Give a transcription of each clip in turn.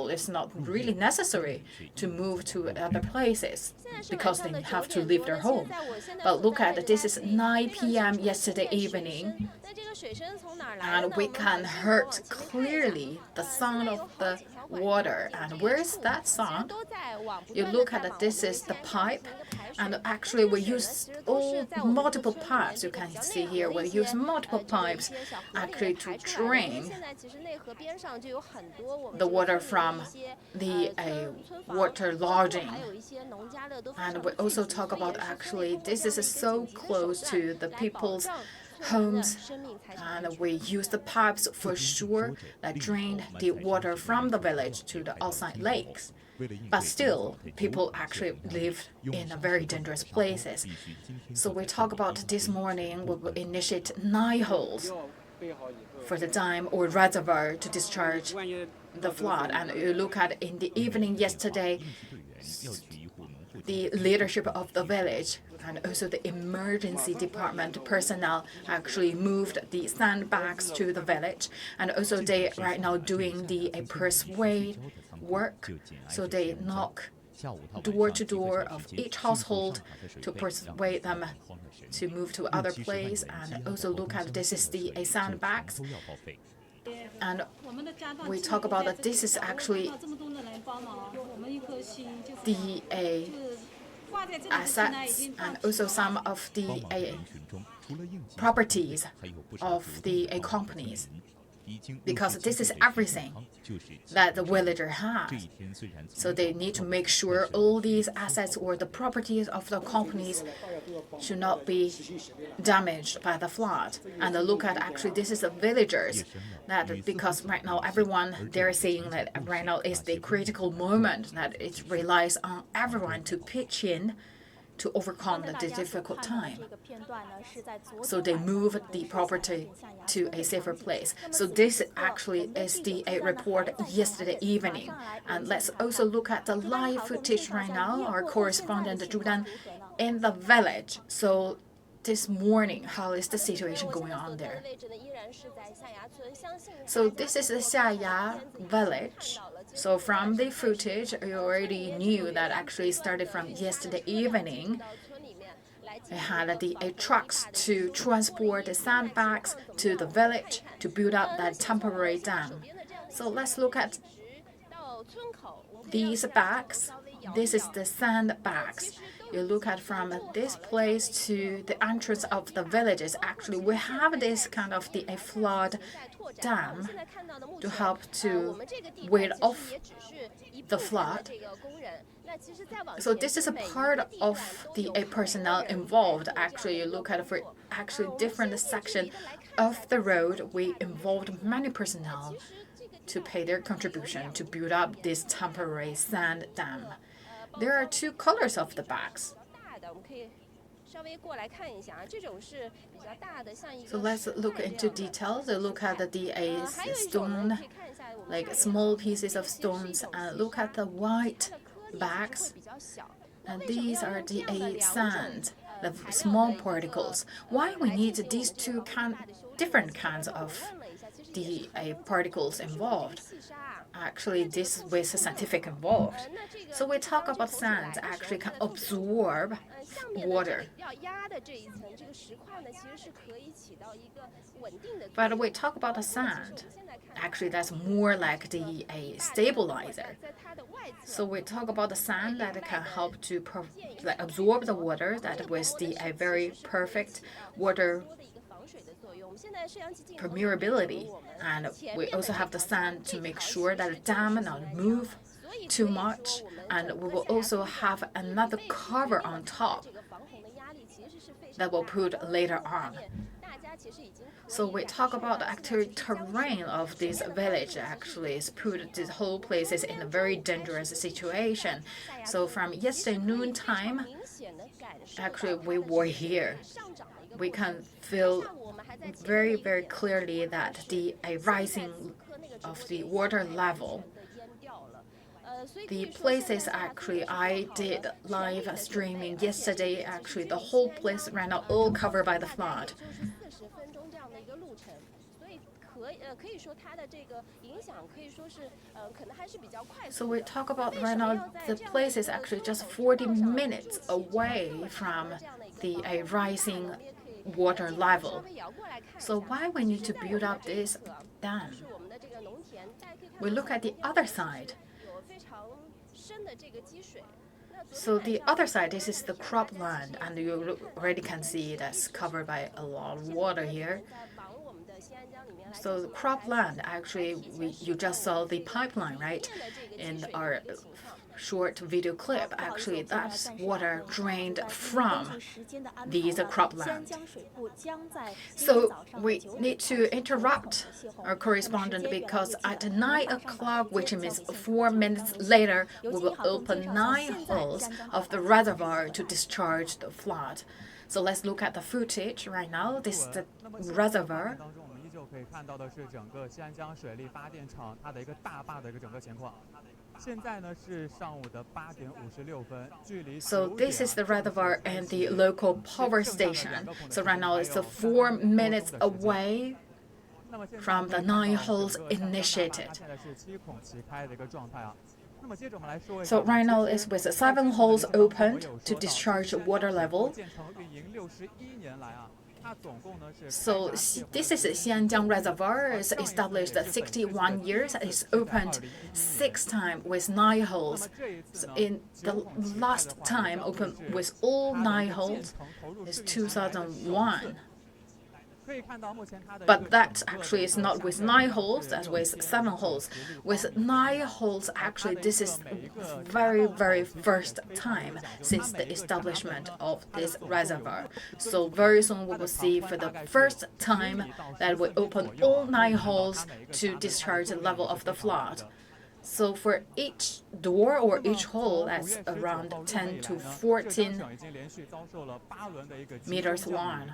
people, it's not really necessary to move to other places because they have to leave their home. But look at this is 9 p.m. yesterday evening, and we can hear clearly the sound of the water. And where is that sound? You look at it, this is the pipe, and actually we use multiple pipes. You can see here we use multiple pipes actually to drain the water from the water lodging. And we also talk about actually this is so close to the people's homes, and we use the pipes for sure that drain the water from the village to the outside lakes. But still, people actually live in very dangerous places. So we talk about this morning, we will initiate 9 holes for the dam or reservoir to discharge the flood. And you look at in the evening yesterday, the leadership of the village and also the emergency department personnel actually moved the sandbags to the village, and also they right now doing the persuade work. So they knock door to door of each household to persuade them to move to other place. And also look at this is the sandbags. And we talk about that this is actually the assets and also some of the properties of the companies, because this is everything that the villager has. So they need to make sure all these assets or the properties of the companies should not be damaged by the flood. And look at actually this is the villagers, that because right now everyone they're saying that right now is the critical moment, that it relies on everyone to pitch in to overcome the difficult time. So they move the property to a safer place. So this actually is the report yesterday evening. And let's also look at the live footage right now. Our correspondent Zhejiang in the village. So this morning, how is the situation going on there? So this is the Xiaya village. So from the footage, you already knew that actually started from yesterday evening. They had the trucks to transport the sandbags to the village to build up that temporary dam. So let's look at these bags. This is the sandbags. You look at from this place to the entrance of the villages. Actually, we have this kind of the flood dam to help to ward off the flood. So this is a part of the personnel involved. Actually, you look at for actually different section of the road, we involved many personnel to pay their contribution to build up this temporary sand dam. There are 2 colors of the bags. So let's look into details. Look at the stone, like small pieces of stones, and look at the white bags. And these are the sand, the small particles. Why we need these 2 different kinds of the particles involved? Actually, this with scientific involved. So we talk about sand actually can absorb water. But we talk about the sand. Actually, that's more like the stabilizer. So we talk about the sand that can help to absorb the water, that with the very perfect water permeability. And we also have the sand to make sure that the dam not move too much. And we will also have another cover on top that we'll put later on. So we talk about the actual terrain of this village. Actually, it's put this whole place is in a very dangerous situation. So from yesterday noon time, actually we were here. We can feel very, very clearly that the rising of the water level. The places actually I did live streaming yesterday, actually the whole place right now all covered by the flood. So we talk about right now, the place is actually just 40 minutes away from the rising water level. So why we need to build up this dam? We look at the other side. So the other side, this is the cropland, and you already can see that's covered by a lot of water here. So the cropland, actually, you just saw the pipeline, right? In our short video clip, actually, that's water drained from these cropland. So we need to interrupt our correspondent because at 9 o'clock, which means 4 minutes later, we will open 9 holes of the reservoir to discharge the flood. So let's look at the footage right now. This is the reservoir. 可以看到的是整个西安江水利发电厂它的一个大坝的一个整个情况。现在呢是上午的8点56分，距离 So this is the reservoir and the local power station. So right now it's 4 minutes away from the 9 holes initiated. So right now it's with 7 holes opened to discharge water level. So this is Xin'anjiang Reservoir. It's established 61 years. It's opened 6 times with 9 holes. So in the last time opened with all 9 holes is 2001. But that actually is not with 9 holes, that's with 7 holes. With 9 holes, actually, this is the very, very first time since the establishment of this reservoir. So very soon we will see for the first time that we open all 9 holes to discharge the level of the flood. So for each door or each hole, that's around 10 to 14 meters long.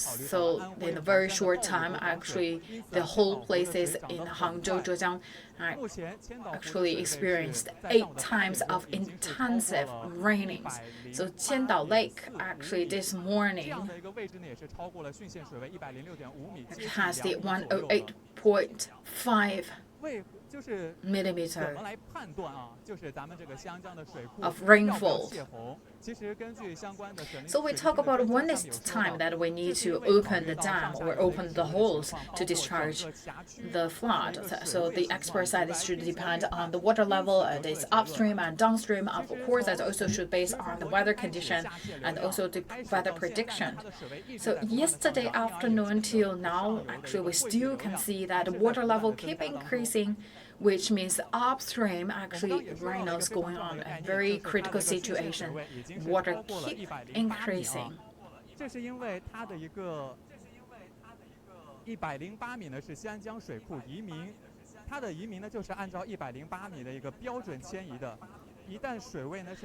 So in a very short time, actually, the whole places in Hangzhou, Zhejiang, actually experienced 8 times of intensive rainings. So Qiandao Lake, actually, this morning, has the 108.5 millimeter of rainfall. So we talk about when is the time that we need to open the dam or open the holes to discharge the flood. So the expert said it should depend on the water level, it's upstream and downstream. Of course, that also should based on the weather condition and also the weather prediction. So yesterday afternoon till now, actually we still can see that the water level keep increasing, which means upstream actually right now is going on a very critical situation. Water keep increasing. 这是因为它的一个108米呢是西安江水库移民，它的移民呢就是按照108米的一个标准迁移的。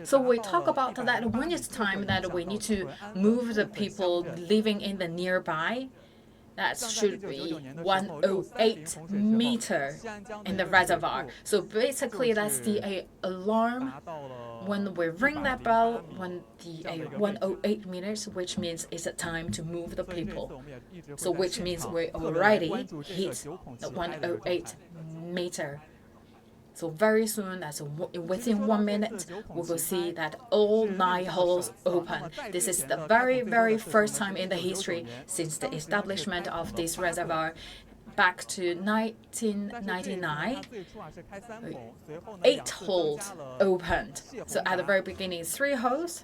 So we talk about that when it's time that we need to move the people living in the nearby. That should be 108 meter in the reservoir. So basically, that's the alarm when we ring that bell when the 108 meters, which means it's a time to move the people. So which means we already hit the 108 meter. So very soon, that's within 1 minute, we will see that all 9 holes open. This is the very, very first time in the history since the establishment of this reservoir back to 1999. 8 holes opened. So at the very beginning, 3 holes.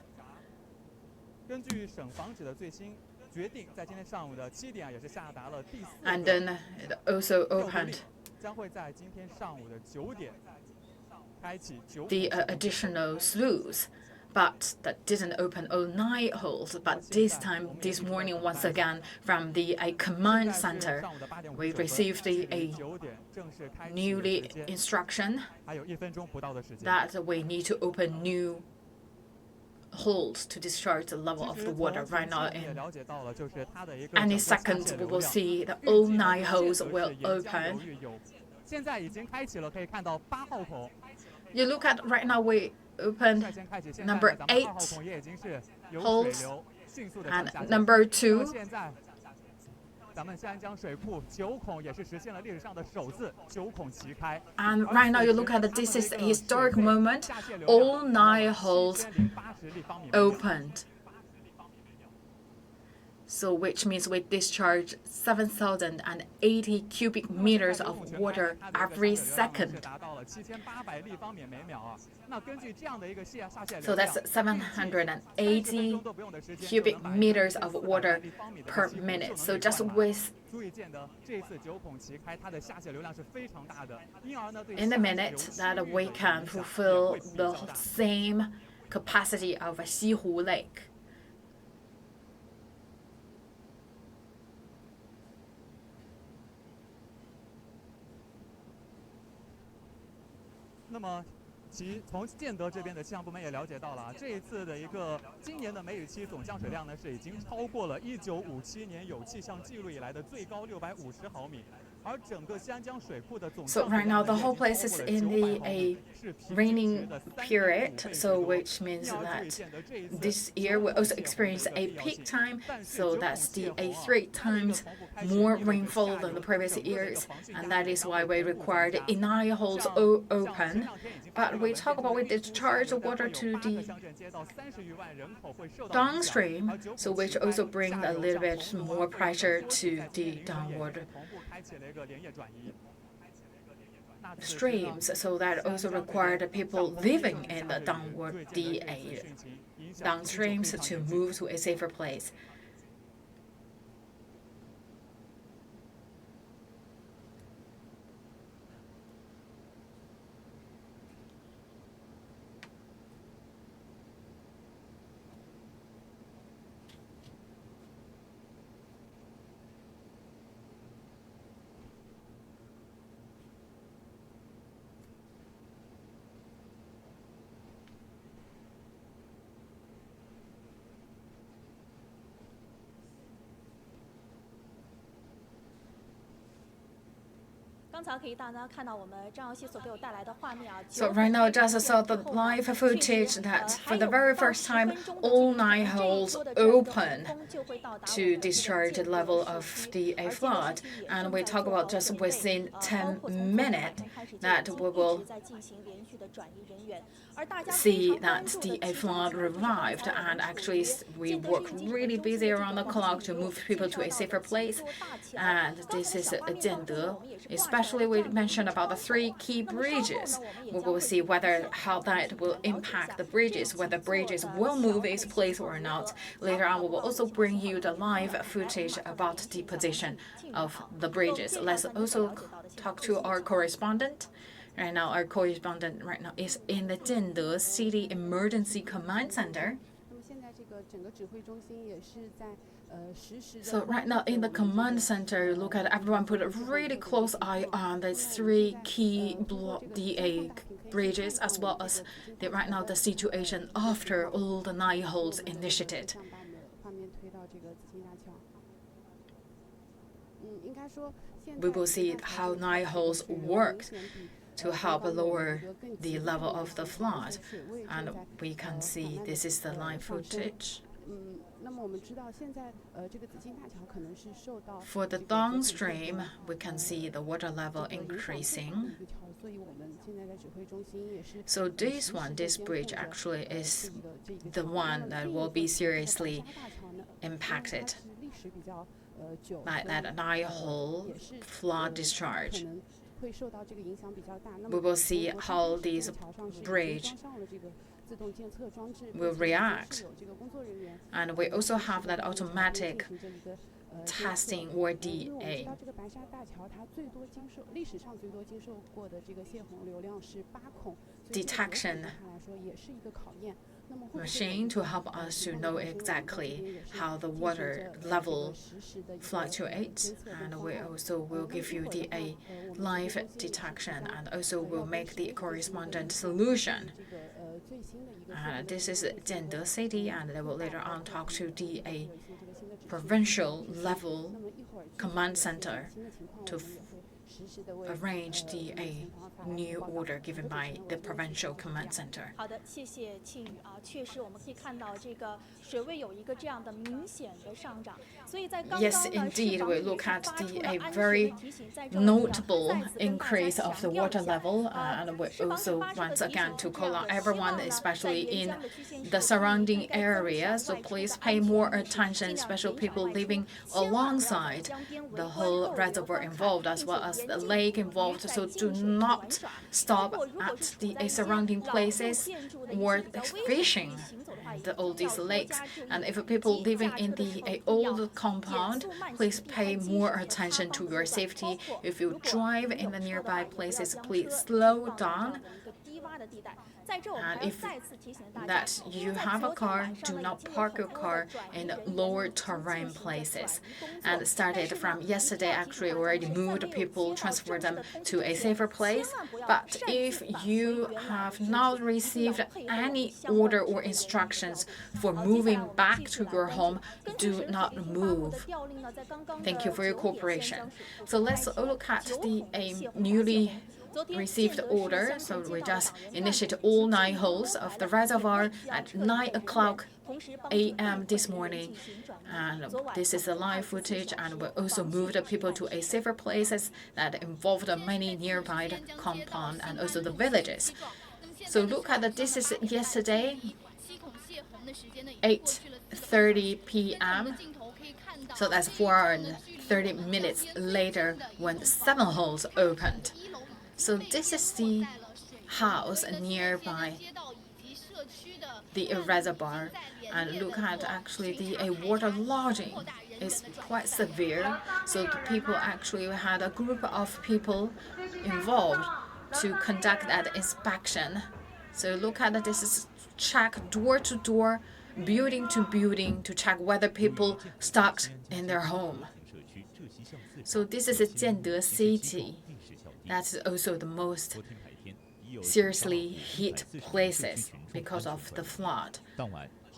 And then it also opened the additional sluice, but that didn't open all 9 holes. But this morning, once again, from the command center, we received a newly instruction that we need to open new holes to discharge the level of the water right now. In any second, we will see that all 9 holes will open. You look at right now, we opened number 8 holes and number 2. 咱们新安江水库9孔也是实现了历史上的首次9孔齐开。 And right now you look at it, this is a historic moment. All 9 holes opened. So which means we discharge 7,080 cubic meters of water every second. So that's 780 cubic meters of water per minute. So just with in a minute that we can fulfill the same capacity of Xihu Lake. 那么，从建德这边的气象部门也了解到了，这一次的今年的梅雨期总降水量呢是已经超过了1957年有气象记录以来的最高650毫米。 So right now the whole place is in a raining period, so which means that this year we also experience a peak time, so that's a 3 times more rainfall than the previous years, and that is why we required 9 holes open. But we talk about we discharge water to the downstream, so which also brings a little bit more pressure to the downward streams, so that also required people living in the downstreams to move to a safer place. So right now, just saw the live footage that for the very first time, all 9 holes open to discharge the level of the flood. And we talk about just within 10 minutes that we will see that the flood revived, and actually we work really busy around the clock to move people to a safer place. And this is Jiande, especially we mentioned about the 3 key bridges. We will see how that will impact the bridges, whether bridges will move its place or not. Later on, we will also bring you the live footage about the position of the bridges. Let's also talk to our correspondent. Right now, our correspondent is in the Jiande City Emergency Command Center. So right now in the command center, look at everyone put a really close eye on the 3 key DA bridges, as well as right now the situation after all the 9 holes initiated. We will see how 9 holes worked to help lower the level of the flood, and we can see this is the live footage. For the downstream, we can see the water level increasing. So this bridge actually is the one that will be seriously impacted by that 9-hole flood discharge. We will see how this bridge will react. And we also have that automatic testing or DA. Detection machine to help us to know exactly how the water level fluctuates, and we also will give you the live detection, and also will make the correspondent solution. This is Jiande City, and they will later on talk to the provincial level command center to arrange the new order given by the provincial command center. 好的，谢谢庆宇啊，确实我们可以看到这个水位有一个这样的明显的上涨，所以在刚刚 Yes, 呢， indeed, 市 we 防局 look 是 at 发出 the 了 a 安全 very 的提醒，在这里呢 notable 再次跟大家 increase of the 强调 water 一下， level, and we 市防局 also 发出的 once 提醒 again 是 to 这 call 样 out 的，希 everyone, 望呢，在 especially 沿 in 江的区县市 the 注意 surrounding 应该增 area. 强 So 外出 please 的 pay 安 more 全意识， attention, 尽量 especially 减少 people 外出， living 千万不要在 alongside 江边围 the 观 whole 逗留 reservoir 观看， involved, 并 as 且 well as 严 the 禁 lake 捕鱼 involved. 在 So 近 do 水去 not 玩耍。 stop 不过如果 at 是处 the 在一些 surrounding 老旧 places 建筑的一 or 些比较危险的 fishing 地行走的话，也 the 一定 all 要 these 多 lakes. 加注意， And if 以 people 及 living 驾 in 车的时 the 候一定要 old 减 compound, 速慢 please 行，避 pay 开机 more 水和擦 attention 方 to 的 your 路段， safety. 包括 If you 如果 drive 没 in 有 the 车的 nearby 话，也不要 places, 将 please 车 slow 停放在这 down. 样的一个低洼的地带。在这我们 And 还要 if 再次提醒大家， that 因 you 为在 have a 昨天 car, 晚上 do 呢，已 not 经有 park 很 your 多 car 的转移 in 人员 lower 已经 terrain 进行了 places. 转移工作。 And 但 started 是呢， from 一定 yesterday, 要提醒 actually 大家， already 在 moved 没有 people, 接到 transferred 正式 them 的通知 to 之 a 前， safer 千 place. 万不要 But 擅 if 自返回 you 原来的 have 住 not 址，一定要 received 配合我们 any 相关 order 职 or 责人员的调 instructions 度。 for 好，接下来 moving 我们 back 继 to 续来 your 关 home, 注。根据 do 水务署 not 已经发布的 move. 调令呢，在刚刚的 Thank you for your 9点， cooperation. 先将水库 So 开 let's 启了 look at 9 the 孔的泄洪大泄 newly 洪。昨天 received 建德市 order. 乡 So 村 we 街道 just 党员干部 initiated 以及 all 居 nine 民 holes 都 of 来 the 了，并且 reservoir 需要 at 特意 9 备人员， o'clock 同时帮助 a.m. 部 this 分人 morning. 进行转移。 And 昨晚 this is a 上 live 24 footage, 小 and 时 we also 防汛 moved the 实 people 战 to a 指 safer places that involved many nearby compound and also the villages. So look at this is yesterday, 8:30 p.m. So that's 4 and 30 minutes later when 7 holes opened. So this is the house nearby the reservoir, and look at actually the water lodging is quite severe. So the people actually had a group of people involved to conduct that inspection. So look at this is check door to door, building to building to check whether people stuck in their home. So this is a Jiande city. That's also the most seriously hit places because of the flood.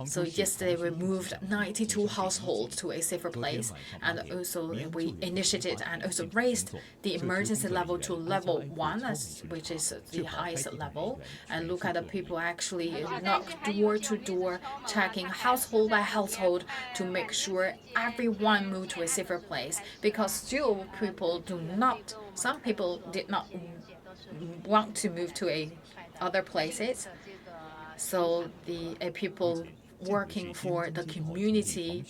So yesterday we moved 92 households to a safer place, and also we initiated and also raised the emergency level to level 1, which is the highest level. And look at the people actually knock door to door, checking household by household to make sure everyone moved to a safer place. Because still people do not, some people did not want to move to other places. So the people working for the community,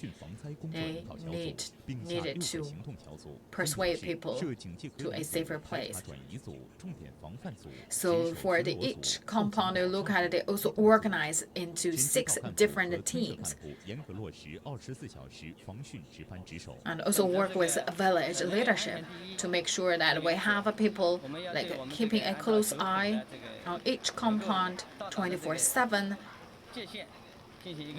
they needed to persuade people to a safer place. So for each compound you look at it, they also organize into 6 different teams. And also work with village leadership to make sure that we have people like keeping a close eye on each compound 24/7.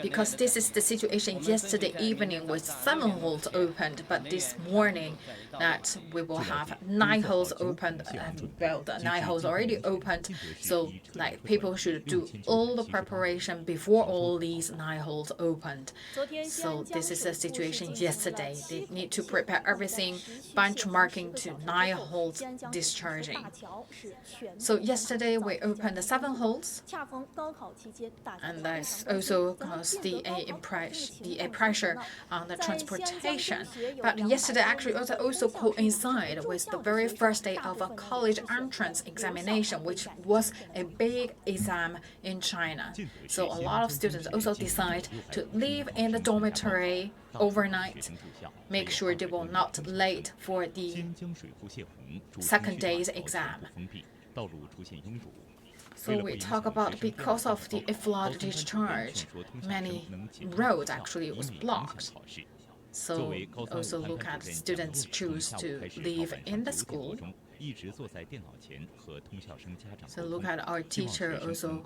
Because this is the situation yesterday evening with 7 holes opened, but this morning that we will have 9 holes opened, and well, the 9 holes already opened, so like people should do all the preparation before all these 9 holes opened. So this is the situation yesterday. They need to prepare everything, benchmarking to 9 holes discharging. So yesterday we opened the 7 holes, and that's also caused the pressure on the transportation. But yesterday actually also coincided with the very first day of a college entrance examination, which was a big exam in China. So a lot of students also decide to live in the dormitory overnight, make sure they will not late for the second day's exam. So we talk about because of the flood discharge, many roads actually was blocked. So also look at students choose to live in the school. So look at our teacher also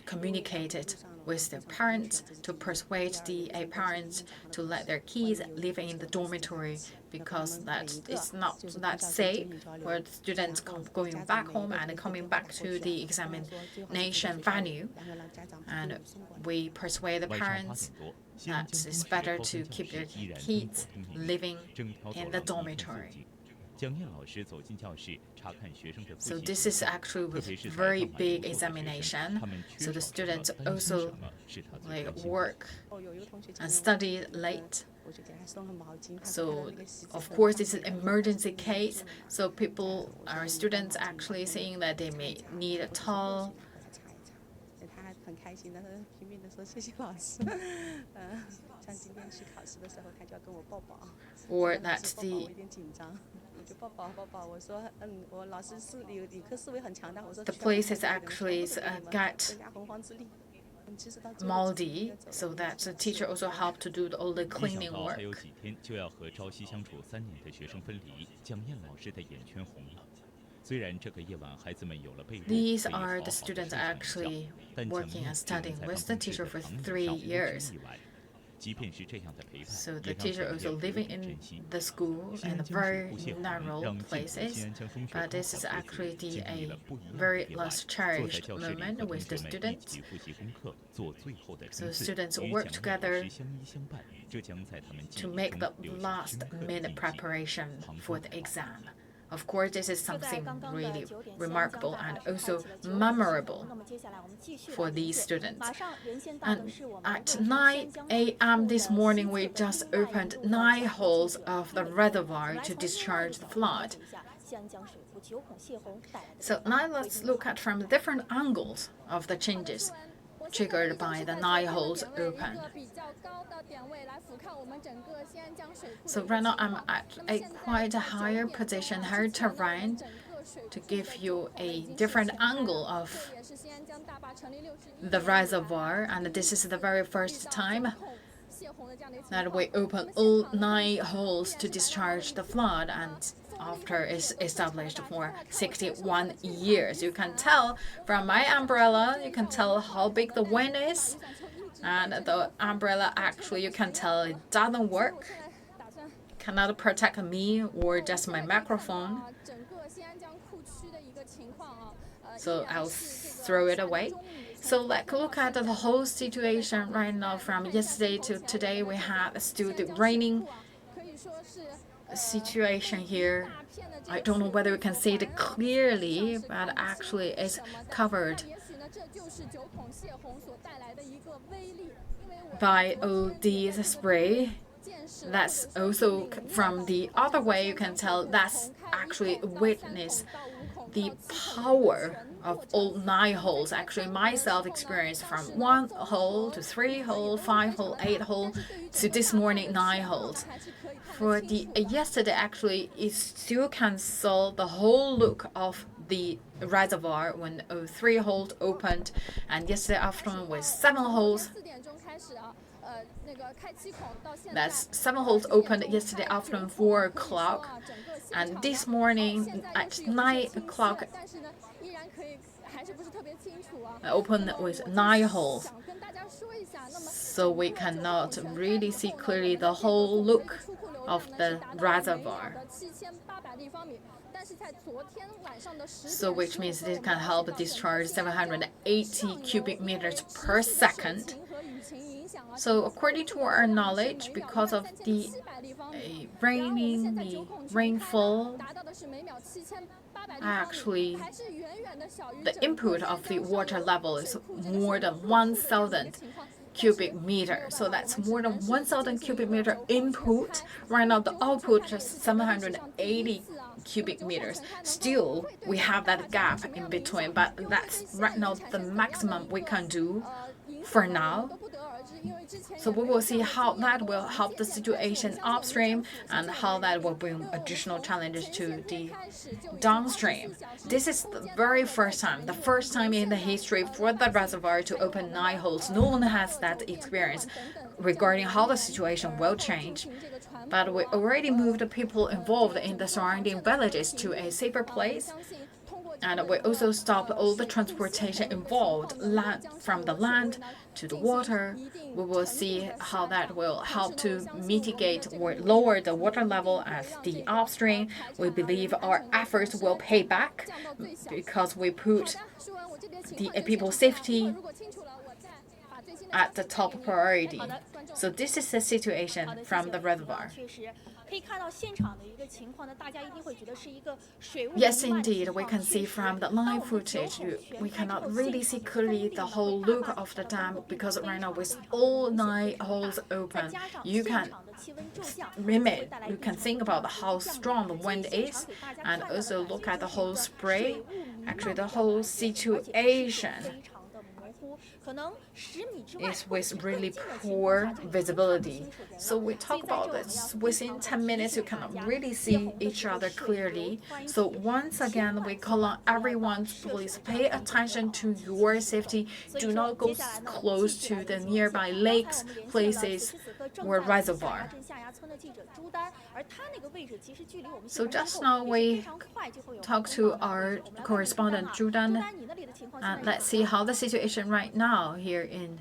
communicated with their parents to persuade the parents to let their kids live in the dormitory, because that it's not that safe for the students going back home and coming back to the examination venue. And we persuade the parents that it's better to keep their kids living in the dormitory. So this is actually with very big examination. So the students also work and study late. So of course it's an emergency case. So our students actually saying that they may need a towel. Or that the place is actually got moldy, so that the teacher also helped to do all the cleaning work. These are the students actually working and studying with the teacher for 3 years. So the teacher also living in the school in very narrow places, but this is actually a very last cherished moment with the students. So students work together to make the last minute preparation for the exam. Of course, this is something really remarkable and also memorable for these students. And at 9 a.m. this morning, we just opened 9 holes of the reservoir to discharge the flood. So now let's look at from the different angles of the changes triggered by the 9 holes open. So right now I'm at a quite a higher position, higher terrain, to give you a different angle of the reservoir, and this is the very first time that we open all 9 holes to discharge the flood, and after it's established for 61 years. You can tell from my umbrella, you can tell how big the wind is, and the umbrella actually you can tell it doesn't work, cannot protect me or just my microphone. So I'll throw it away. So let's look at the whole situation right now. From yesterday to today, we have still the raining situation here. I don't know whether we can see it clearly, but actually it's covered by all these spray. That's also from the other way you can tell that's actually witness the power of all 9 holes. Actually, myself experienced from 1 hole to 3 hole, 5 hole, 8 hole to this morning 9 holes. For the yesterday, actually, it still can saw the whole look of the reservoir when 3 holes opened, and yesterday afternoon with 7 holes. That's 7 holes opened yesterday afternoon 4 o'clock, and this morning at 9 o'clock opened with 9 holes. So we cannot really see clearly the whole look of the reservoir. So which means this can help discharge 780 cubic meters per second. So according to our knowledge, because of the rainfall, actually the input of the water level is more than 1,000 cubic meter. So that's more than 1,000 cubic meter input. Right now the output is 780 cubic meters. Still, we have that gap in between, but that's right now the maximum we can do for now. So we will see how that will help the situation upstream and how that will bring additional challenges to the downstream. This is the very first time in the history for the reservoir to open 9 holes. No one has that experience regarding how the situation will change. But we already moved the people involved in the surrounding villages to a safer place. And we also stopped all the transportation involved, from the land to the water. We will see how that will help to mitigate or lower the water level at the upstream. We believe our efforts will pay back because we put the people's safety at the top priority. So this is the situation from the reservoir. 可以看到现场的一个情况呢，大家一定会觉得是一个水雾弥 Yes, 漫的 indeed, 情 we 况。 can see 确实， from the 当 live 我们九 footage, 孔全 we 拍之 cannot 后， really 现 see 场的 clearly 封 the 闭 whole 的 look 大 of the 的 dam 分布并不 because 非 right now 常的 with 非常的 all 明显 9 非常 holes 大，再 open, 加上 you 现 can 场的气温骤降，就会 mimic, 带来 you 一定 can 程 think 度 about 的 how 降雨。 strong the 所以 wind 现场 is 给大家 and 看到的 also 感 look 觉 at 就 the 是一 whole 个 spray, 水雾弥 actually 漫 the 的 whole 感觉，而且视线 situation 非常的模糊，可能10米之外 is 或者 with 是更 really 近的情况 poor 下就已经看不 visibility. 清楚人 So 了。 we 所以 talk 在 about 这我们要 this 非 within 常的 10 提 minutes, 醒 you 大 cannot 家， really 泄 see 洪的 each 这个 other 水流 clearly. 湍 So 急， once 千 again, 万 we 千 call 万 on 不要到 everyone 涉 to 水 please 的这 pay 样的一个 attention 地 to 方 your 去洗手。 safety. 所以 Do 说， not go 接下来呢，我们 close 继续 to 来 the 连线一下。 nearby 刚才 lakes, 我们连线了，此 places, 时此刻正 or 在我们下 reservoir. 牙镇下牙村的记者朱丹，而他那个位置其实距离我们 So 现场 just 之 now 后也是 we 非常快就会有 talk 通 to 报的。 our 我们来问问朱丹 correspondent 啊，朱 Zhudan 丹，你那里的情况现 and 在 let's 是 see 怎么 how 样 the situation right now here in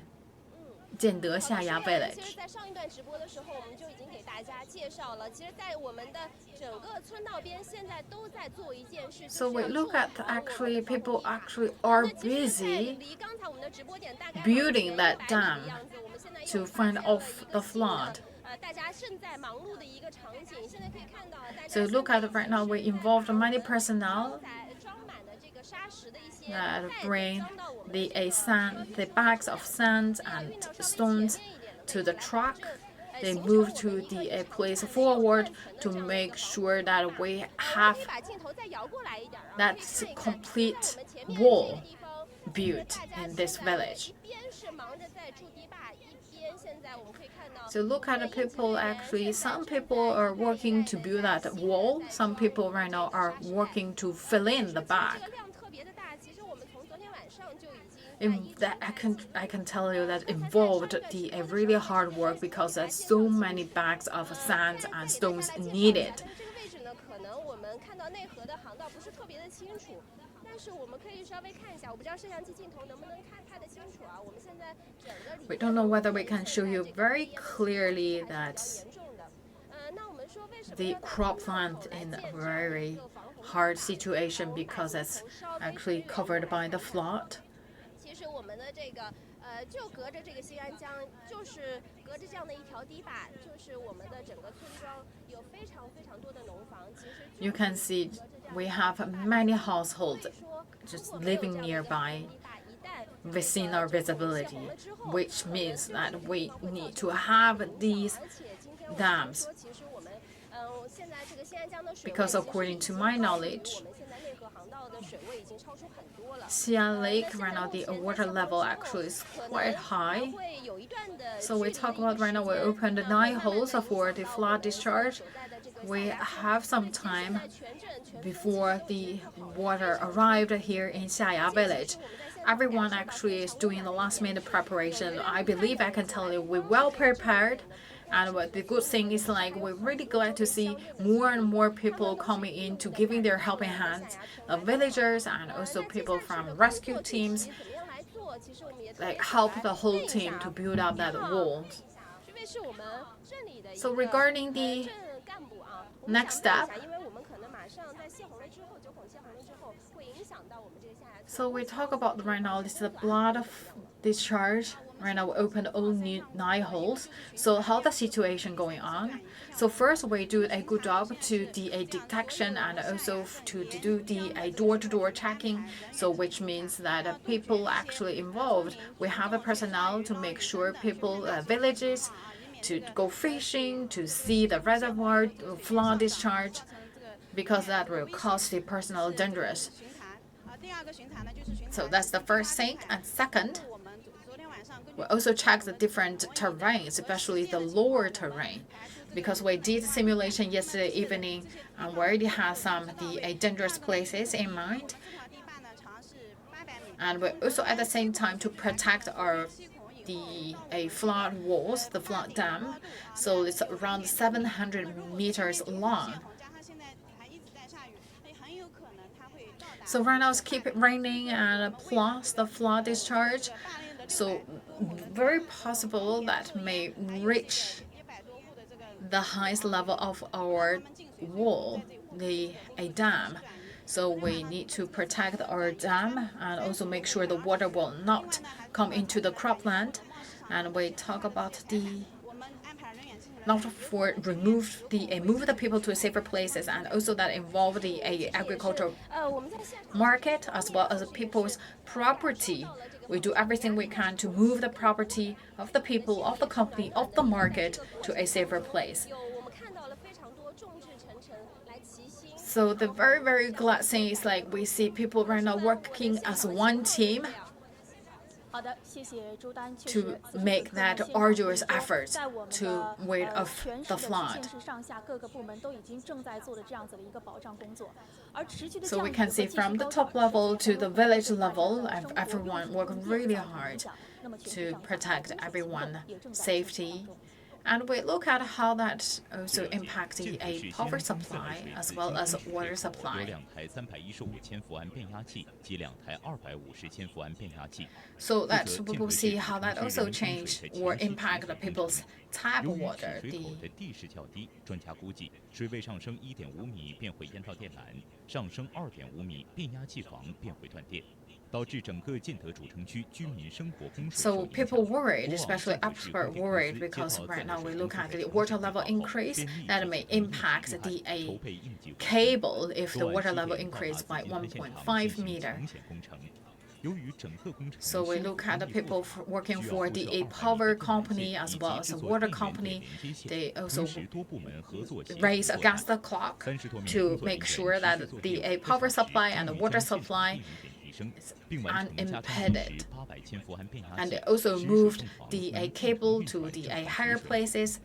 建德下牙 其实 village. 在上一段直播的时候，我们就已经给大家介绍了。其实，在我们的整个村道边，现在都在做一件事， So 就是 we 要 look 筑 at 好我们 actually 的防 people 洪堤坝。 actually are 那其实，在 busy 离刚才我们的直播点大概 building 往前 that 100米 dam 的样子，我们现在 to 又发 fend 现了 off 一 the 个新的 flood. 大家正在忙碌的一个场景。现在可以看到，大家 So look at it right now. We involved many personnel 装满的这个沙石的一些 that 袋子 bring 装到我们 the 的这个 sand, the bags of sand 要 and 运到稍微前 stones 面一点的 to 位 the 置来保 truck. 证 They 形成 move 我们 to 一个 the 一长 place 串没有 forward 断层的 to 这样的一 make 个防 sure 洪堤 that 坝。 we 可 have 以把镜头再摇过来一点啊，可以 that 看一看，就在 complete 我们前面这个 wall 地方，就是 built 大家 in 现 this 在呢 village. 一边是忙着在筑堤坝，一边现在我们可以看到。 So look at the 我们的应急 people 人员 actually, 现在 some 正在 people are 一代 working 一 to 代 build 地 that 在新的 wall. 在 Some 装 people 我们 right 这 now 个 are 沙石袋。 working to fill in the 这 bag. 个量特别的大，其实我们从昨天晚上就已经在 In 一直 that 在 I can tell you that 刚才在上一 involved 段直 the 播的 really 时候， hard 这边 work 为什么 because 给大 there's 家 so 介绍 many 一下 bags of 现在 sand 给大 and 家 stones 来介绍一下， needed. 但是这个位置呢，可能我们看到内河的航道不是特别的清楚，但是我们可以稍微看一下，我不知道摄像机镜头能不能看得清楚啊？我们现在整个里 We 面 don't know 的 whether we 水 can 现 show 在 you 这个 very 边是 clearly 还是比 that 较严重的。那我们说为什么 the 要在 cropland 村道口来 in 建 a 这样的一 very 个防洪堤 hard 坝？ situation 从 because 把 it's 从稍微 actually 偏远 covered 来 by the 看 flood. 其实我们的这个就隔着这个新安江，就是隔着这样的一条堤坝，就是我们的整个村庄有非常非常多的农房。其实 You can see we have many households just living nearby within our visibility, which means that we need to have these dams. Because according to my knowledge, Xi'an Lake right now the water level actually is quite high. So we talk about right now we opened 9 holes for the flood discharge. We have some time before the water arrived here in Xiaya village. Everyone actually is doing the last minute preparation. I believe I can tell you we're well prepared. And what the good thing is like we're really glad to see more and more people coming in to giving their helping hands, the villagers and also people from rescue teams, like help the whole team to build up that wall. So regarding the next step, so we talk about right now this is the blood of discharge. Right now we opened all 9 holes. So how the situation going on? So first we do a good job to the detection and also to do the door-to-door checking. So which means that people actually involved. We have a personnel to make sure people, villages, to go fishing, to see the reservoir flood discharge, because that will cause the personnel dangerous. So that's the first thing. And second, we also check the different terrain, especially the lower terrain, because we did simulation yesterday evening and we already have some the dangerous places in mind. And we also at the same time to protect our flood walls, the flood dam. So it's around 700 meters long. So right now it's keep it raining and plus the flood discharge. So very possible that may reach the highest level of our wall, a dam. So we need to protect our dam and also make sure the water will not come into the cropland. And we talk about not for move the people to safer places, and also that involve the agricultural market as well as people's property. We do everything we can to move the property of the people, of the company, of the market to a safer place. So the very, very glad thing is like we see people right now working as one team to make that arduous effort to ward off the flood. So we can see from the top level to the village level, everyone worked really hard to protect everyone's safety. And we look at how that also impacts a power supply as well as water supply. So that we will see how that also change or impact the people's tap water. So people worried, especially experts worried, because right now we look at the water level increase that may impact the cable if the water level increased by 1.5 meter. So we look at the people working for the power company as well as a water company. They also race against the clock to make sure that the power supply and the water supply is unimpeded. And they also moved the cable to the higher places.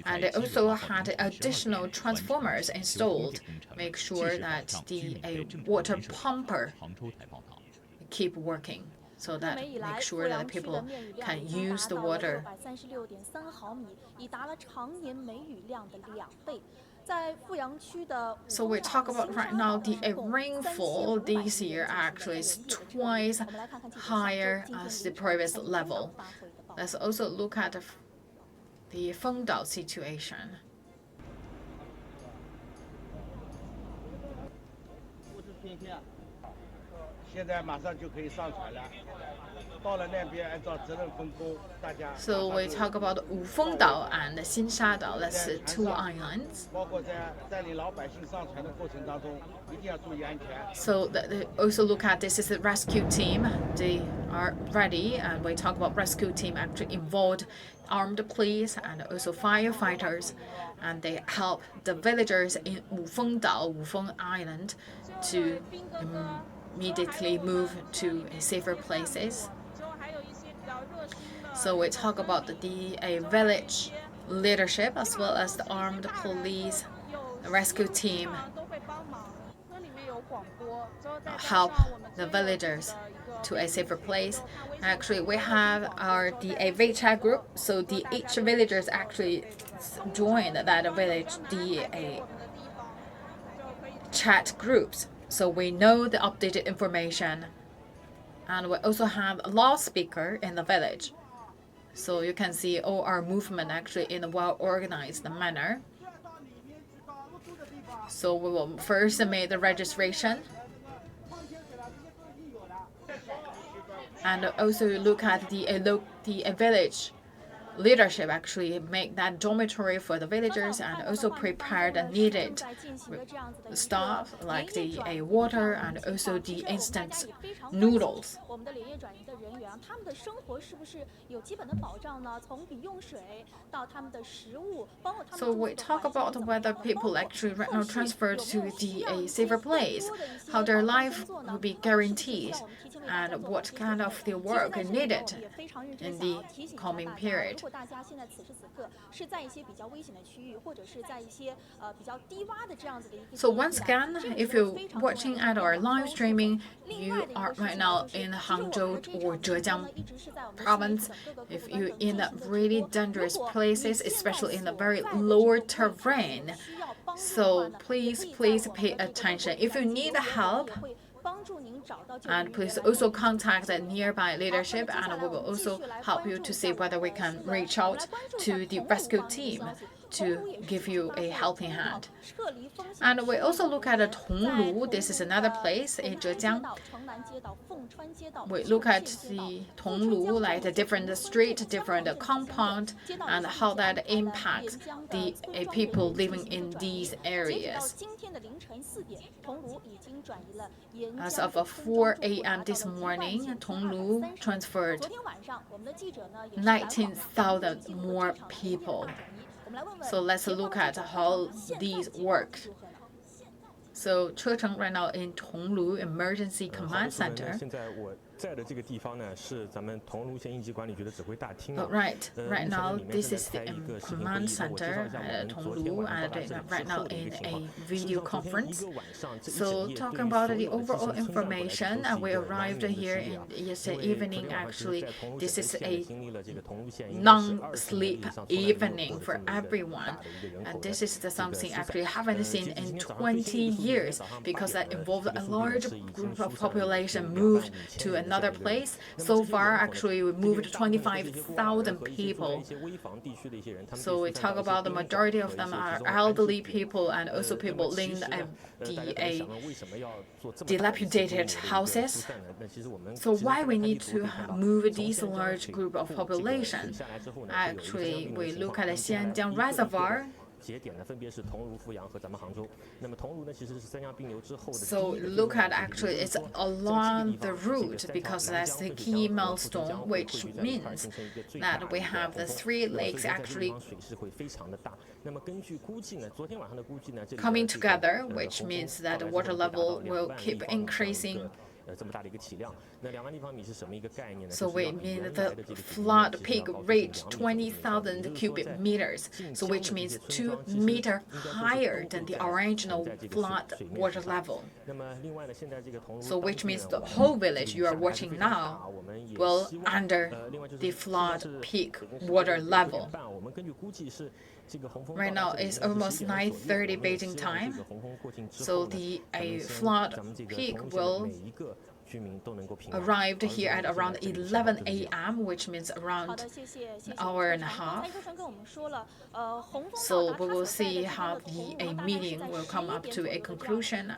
And they also had additional transformers installed, make sure that the water pumper keep working, so that make sure that people can use the water. So we talk about right now the rainfall this year actually is twice higher as the previous level. Let's also look at the Fengdao situation. So we talk about Wufengdao and Xin'anjiang. That's two islands. So they also look at this is the rescue team. They are ready, and we talk about rescue team actually involved armed police and also firefighters, and they help the villagers in Wufengdao, Wufeng Island, to immediately move to safer places. So we talk about the village leadership as well as the armed police, the rescue team help the villagers to a safer place. Actually, we have the WeChat group, so each villagers actually joined that village chat groups. So we know the updated information, and we also have a loudspeaker in the village. So you can see all our movement actually in a well-organized manner. So we will first make the registration, and also look at the village leadership actually make that dormitory for the villagers, and also prepare the needed stuff like the water and also the instant noodles. So we talk about whether people actually right now transferred to a safer place, how their life will be guaranteed, and what kind of the work is needed in the coming period. So once again, if you're watching at our live streaming, you are right now in Hangzhou or Zhejiang province. If you're in the really dangerous places, especially in the very lower terrain, so please pay attention. If you need help, and please also contact the nearby leadership, and we will also help you to see whether we can reach out to the rescue team. to give you a helping hand. And we also look at Tonglu. This is another place in Zhejiang. We look at the Tonglu, like the different street, different compound, and how that impacts the people living in these areas. As of 4 a.m. this morning, Tonglu transferred 19,000 more people. So let's look at how these work. So Zhejiang right now in Tonglu Emergency Command Center. Right now, this is the command center at Tonglu, and right now in a video conference. So talking about the overall information, we arrived here yesterday evening. Actually, this is a non-sleep evening for everyone, and this is something actually haven't seen in 20 years because that involved a large group of population moved to another place. So far, actually, we moved 25,000 people. So we talk about the majority of them are elderly people and also people living in dilapidated houses. So why we need to move these large group of population? Actually, we look at the Xin'anjiang Reservoir. So look at actually it's along the route because that's the key milestone, which means that we have the 3 lakes actually coming together, which means that the water level will keep increasing. So we mean the flood peak reached 20,000 cubic meters, so which means 2 meters higher than the original flood water level. So which means the whole village you are watching now will under the flood peak water level. Right now it's almost 9:30 Beijing time, so the flood peak will arrived here at around 11 a.m., which means around an hour and a half. So we will see how a meeting will come up to a conclusion.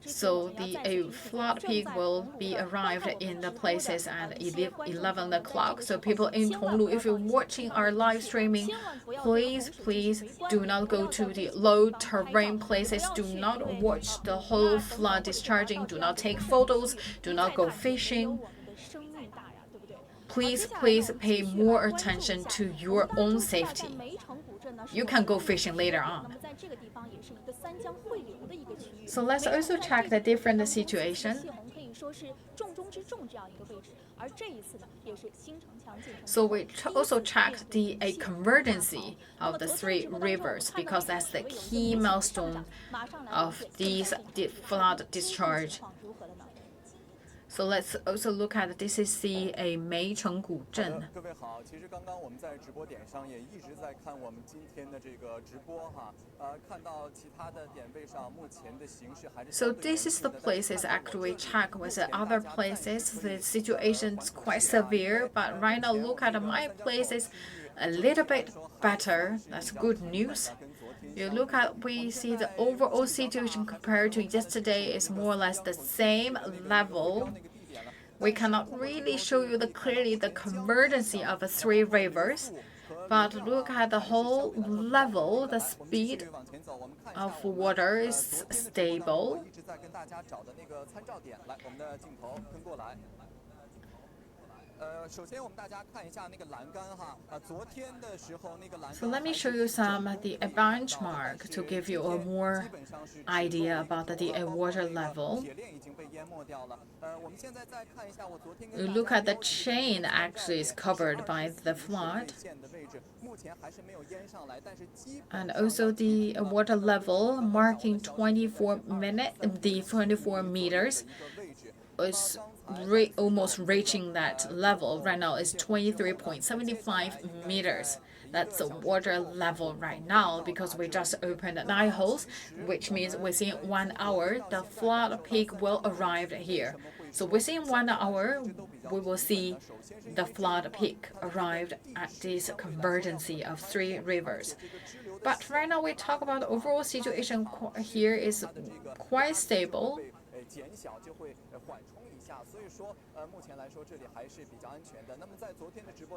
So the flood peak will be arrived in the places at 11 o'clock. So people in Tonglu, if you're watching our live streaming, please do not go to the low terrain places. Do not watch the whole flood discharging. Do not take photos. Do not go fishing. Please pay more attention to your own safety. You can go fishing later on. So let's also check the different situation. So we also checked the convergency of the 3 rivers because that's the key milestone of these flood discharge. So let's also look at this is the Meichenggu镇. So this is the places actually check with the other places. The situation is quite severe, but right now look at my places a little bit better. That's good news. You look at, we see the overall situation compared to yesterday is more or less the same level. We cannot really show you clearly the convergency of the 3 rivers, but look at the whole level, the speed of water is stable. So let me show you the benchmark to give you a more idea about the water level. You look at the chain actually is covered by the flood. And also the water level marking 24 meters is almost reaching that level. Right now it's 23.75 meters. That's the water level right now because we just opened 9 holes, which means within 1 hour the flood peak will arrive here. So within 1 hour we will see the flood peak arrived at this convergence of three rivers. But right now we talk about the overall situation here is quite stable.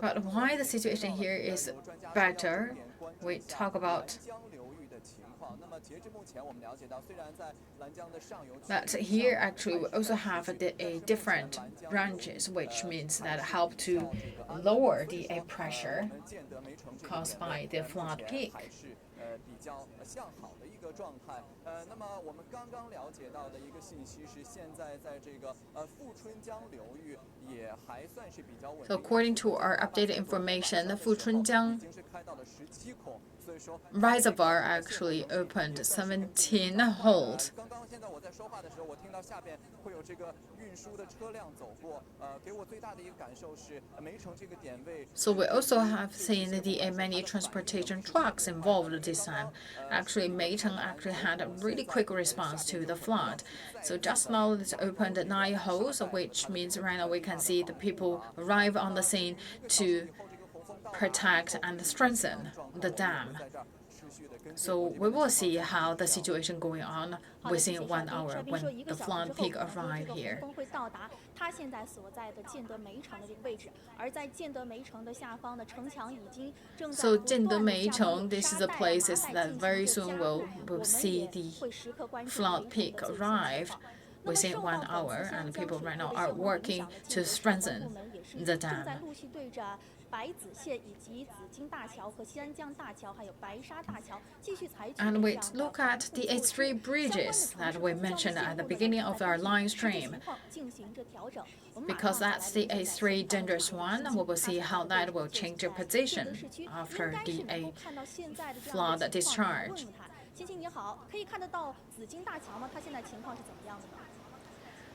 But why the situation here is better, we talk about that here actually we also have a different branches, which means that help to lower the pressure caused by the flood peak. So according to our updated information, the Fuchunjiang Reservoir actually opened 17 holes. So we also have seen the many transportation trucks involved this time. Actually, Meicheng actually had a really quick response to the flood. So just now it's opened 9 holes, which means right now we can see the people arrive on the scene to protect and strengthen the dam. So we will see how the situation going on within 1 hour when the flood peak arrive here. So Jiandemeicheng, this is the places that very soon will see the flood peak arrive within 1 hour, and people right now are working to strengthen the dam. And we look at the A3 bridges that we mentioned at the beginning of our live stream. Because that's the A3 dangerous one, we will see how that will change their position after the flood discharge.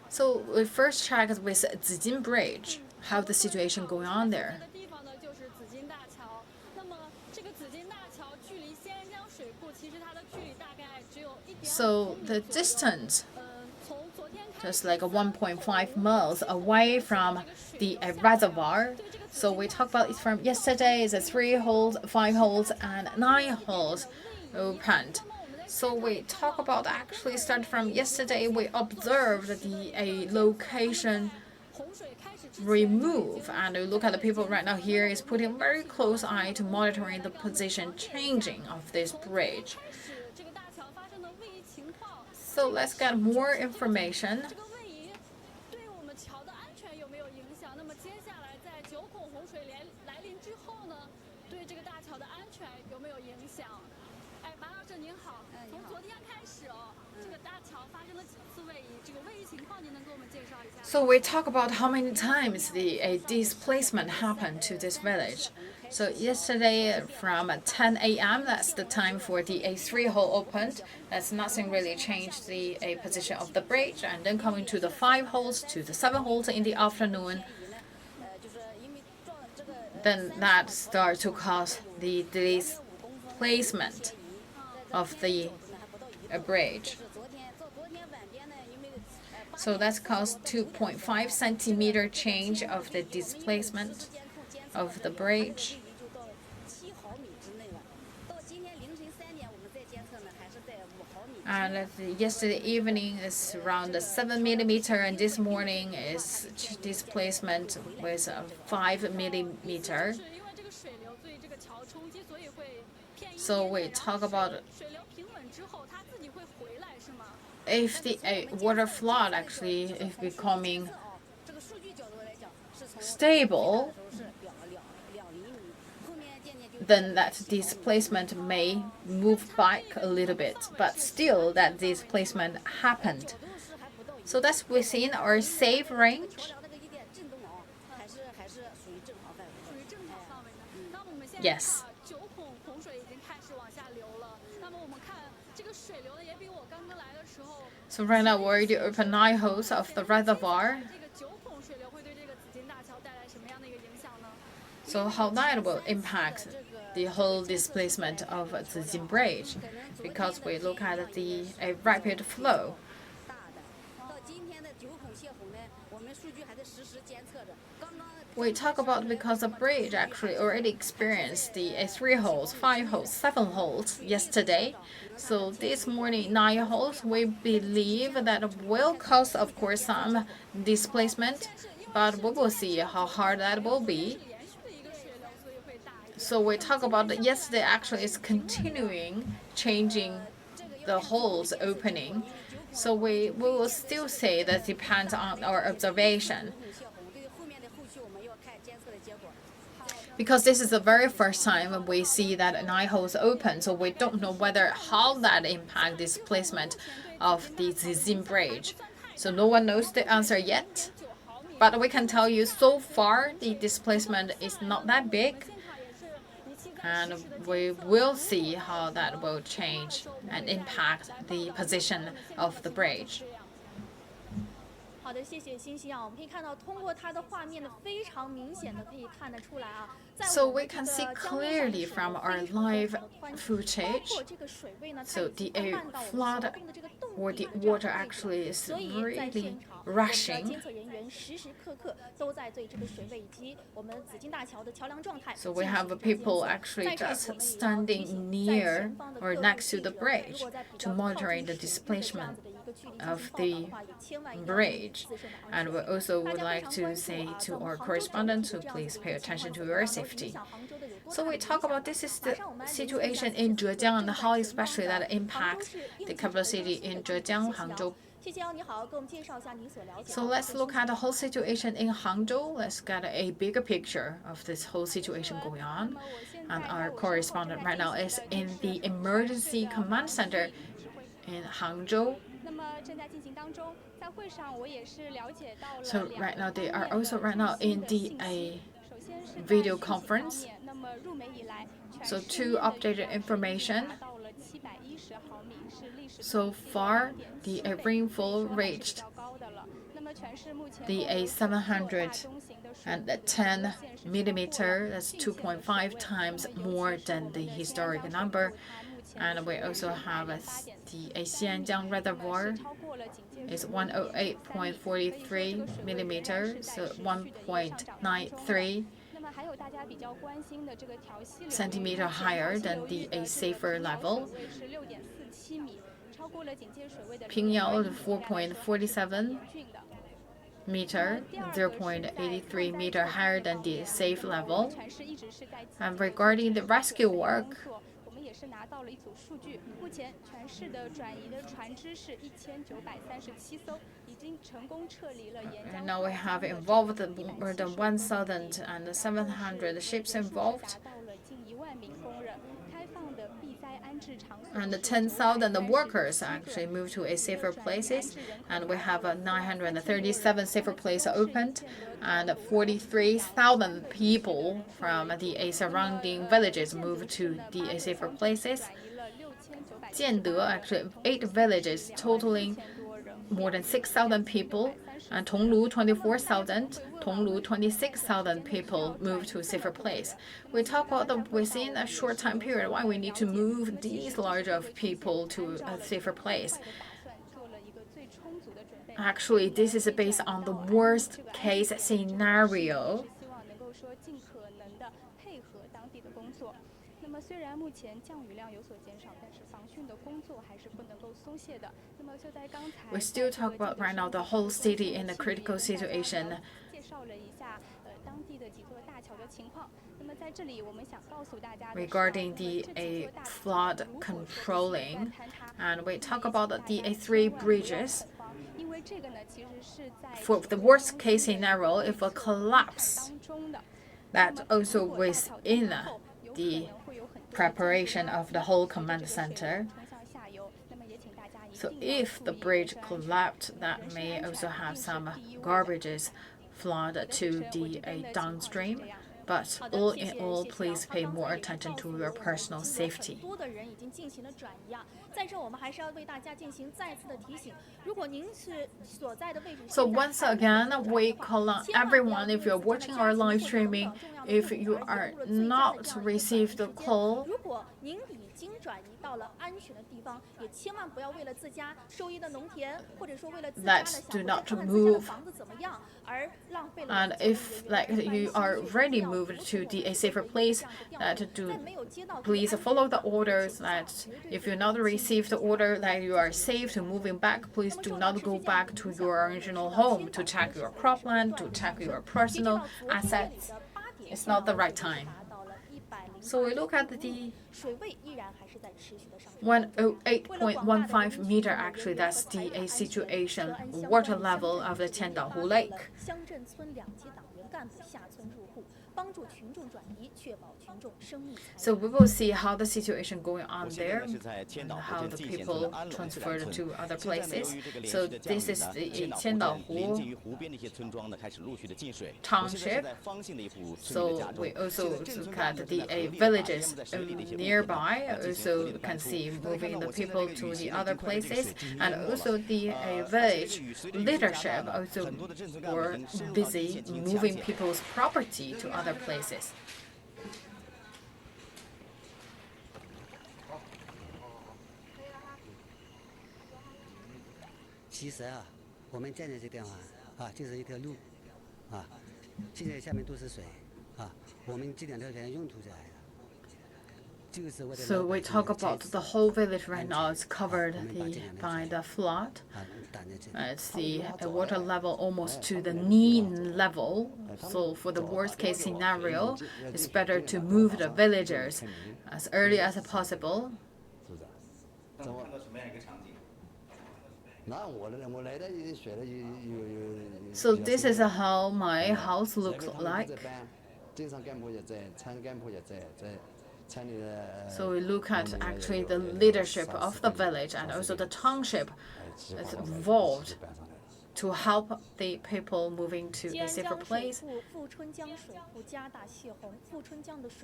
So we first checked with Zhejiang Bridge, how the situation going on there. So the distance, just like 1.5 miles away from the reservoir. So we talk about it from yesterday, it's 3 holes, 5 holes, and 9 holes opened. So we talk about actually start from yesterday, we observed the location remove, and we look at the people right now here is putting very close eye to monitoring the position changing of this bridge. So let's get more information. So we talk about how many times the displacement happened to this village. So yesterday from 10 a.m., that's the time for the A3 hole opened. That's nothing really changed the position of the bridge. And then coming to the 5 holes to the 7 holes in the afternoon, then that starts to cause the displacement of the bridge. So that's caused 2.5 centimeter change of the displacement of the bridge. And yesterday evening is around 7 millimeter, and this morning is displacement with 5 millimeter. So we talk about if the water flood actually is becoming stable, then that displacement may move back a little bit, but still that displacement happened. So that's within our safe range. Yes. So right now we already opened 9 holes of the reservoir. So how that will impact the whole displacement of the Zhejiang Bridge, because we look at the rapid flow. We talk about because the bridge actually already experienced the 3 holes, 5 holes, 7 holes yesterday. So this morning 9 holes, we believe that will cause, of course, some displacement, but we will see how hard that will be. So we talk about that yesterday actually is continuing changing the holes opening. So we will still say that depends on our observation. Because this is the very first time we see that 9 holes open, so we don't know whether how that impact displacement of the Zhejiang bridge. So no one knows the answer yet, but we can tell you so far the displacement is not that big, and we will see how that will change and impact the position of the bridge. 好的，谢谢欣欣啊。我们可以看到，通过它的画面呢，非常明显的可以看得出来啊。So we can see clearly from our live footage. So the flood or the water actually is really rushing. So we have people actually just standing near or next to the bridge to monitoring the displacement of the bridge. And we also would like to say to our correspondent to please pay attention to your safety. So we talk about this is the situation in Zhejiang and how especially that impacts the capital city in Zhejiang, Hangzhou. So let's look at the whole situation in Hangzhou. Let's get a bigger picture of this whole situation going on. And our correspondent right now is in the emergency command center in Hangzhou. So right now they are also right now in the video conference. So 2 updated information. So far, the rainfall reached the 710 millimeter. That's 2.5 times more than the historic number. And we also have the Xin'anjiang Reservoir is 108.43 millimeters, so 1.93 centimeter higher than the safer level. Pingyao 4.47 meter, 0.83 meter higher than the safe level. And regarding the rescue work, and now we have involved more than 1,700 ships involved. And 10,000 workers actually moved to a safer places, and we have 937 safer places opened, and 43,000 people from the surrounding villages moved to the safer places. Jiande, actually 8 villages totaling more than 6,000 people, and Tonglu 24,000, Tonglu 26,000 people moved to a safer place. We talk about within a short time period why we need to move these large of people to a safer place. Actually, this is based on the worst case scenario. We still talk about right now the whole city in a critical situation. Regarding the flood controlling, and we talk about the 3 bridges. For the worst case scenario, if a collapse, that also within the preparation of the whole command center. So if the bridge collapsed, that may also have some garbages flood to the downstream. But all in all, please pay more attention to your personal safety. So once again, we call on everyone, if you're watching our live streaming, if you are not received the call, 经转移到了安全的地方，也千万不要为了自家收益的农田，或者说为了自家的想看看自家的房子怎么样，而浪费了。And if you are already moved to a safer place, please follow the orders. That if you not receive the order that you are safe to moving back, please do not go back to your original home to check your cropland, to check your personal assets. It's not the right time. So we look at the 108.15 meter. Actually, that's the situation water level of the Tiandahu Lake. So we will see how the situation going on there, and how the people transferred to other places. So this is the Tiandahu township. So we also look at the villages nearby. Also can see moving the people to the other places, and also the village leadership also were busy moving people's property to other places. 其实啊，我们建的这地方啊，就是一条路啊，现在下面都是水啊，我们这两条田用途下来的。So we talk about the whole village right now. It's covered by the flood. It's the water level almost to the knee level. So for the worst case scenario, it's better to move the villagers as early as possible. So this is how my house looks like. So we look at actually the leadership of the village, and also the township is involved to help the people moving to a safer place.